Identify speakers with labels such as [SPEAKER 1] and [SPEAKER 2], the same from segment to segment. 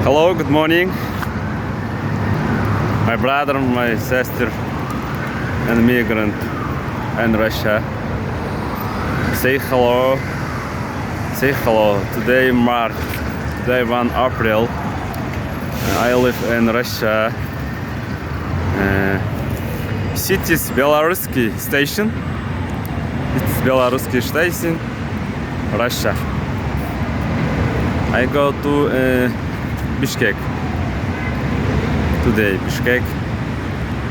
[SPEAKER 1] Hello, good morning. My brother, my sister, and migrant in Russia. Say hello. Say hello. Today March. Today 1 April. I live in Russia. City's Belaruski station. It's Belaruski station, Russia. I go to Bishkek today, Bishkek,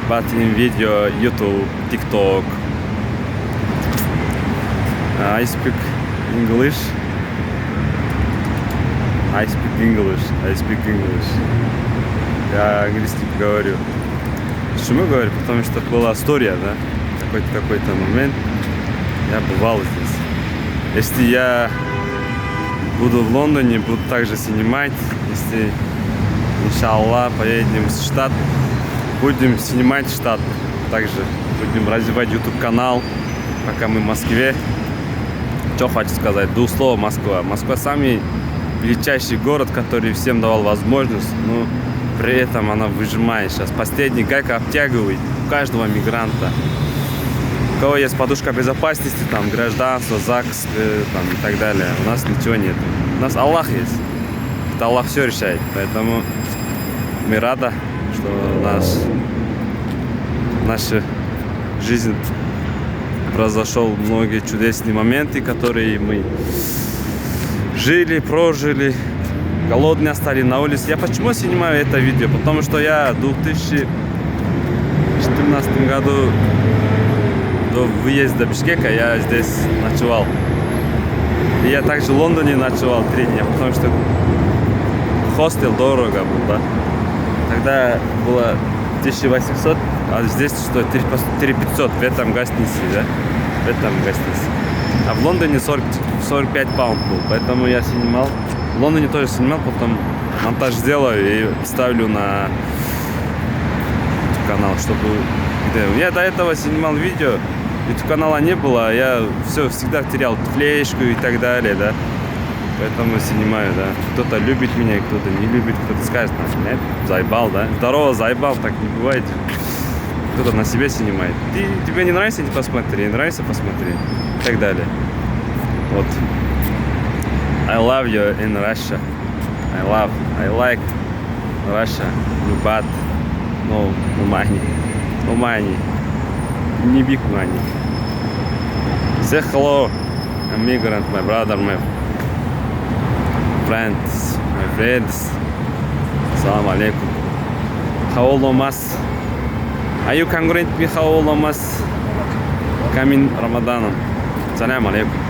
[SPEAKER 1] but in video, YouTube, TikTok. I speak English. I speak English. Я английский говорю. Почему говорю? Потому что была история, да? Какой-то момент я бывал здесь. Если я буду в Лондоне, буду также снимать. Если, иншаллах, поедем в штат, будем снимать штат. Также будем развивать YouTube канал, пока мы в Москве. Что хочу сказать? Двух слов Москва. Москва самый величайший город, который всем давал возможность, но при этом она выжимает сейчас. Последний гайка обтягивает у каждого мигранта. У кого есть подушка безопасности, там гражданство, ЗАГС, там, и так далее. У нас ничего нет. У нас Аллах есть. Это Аллах все решает. Поэтому мы рады, что наша жизнь произошел многие чудесные моменты, которые мы жили, прожили, голодные остались на улице. Я почему снимаю это видео? Потому что я в 2014 году до выезда Бишкека я здесь ночевал. И я также в Лондоне ночевал 3 дня, потому что хостел дорого был, да. Тогда было 1800, а здесь стоит 3500 в этом гостинице, да. В этом гостинице. А в Лондоне 45 паунд был, поэтому я снимал. В Лондоне тоже снимал, потом монтаж сделаю и ставлю на канал, чтобы... Я до этого снимал видео, YouTube канала не было, я всегда терял флешку и так далее, да. Поэтому снимаю, да. Кто-то любит меня, кто-то не любит, кто-то скажет, нет, заебал, да. Здорово, заебал, так не бывает. Кто-то на себе снимает. Тебе не нравится, не посмотри, нравится, посмотри. И так далее. Вот. I love you in Russia. I like Russia. But no money. No money. Не big money. Say hello, immigrant, my brother, my friends. Assalamu alaikum. How old are you congratulate me? How old are coming Ramadan? Assalamu alaikum.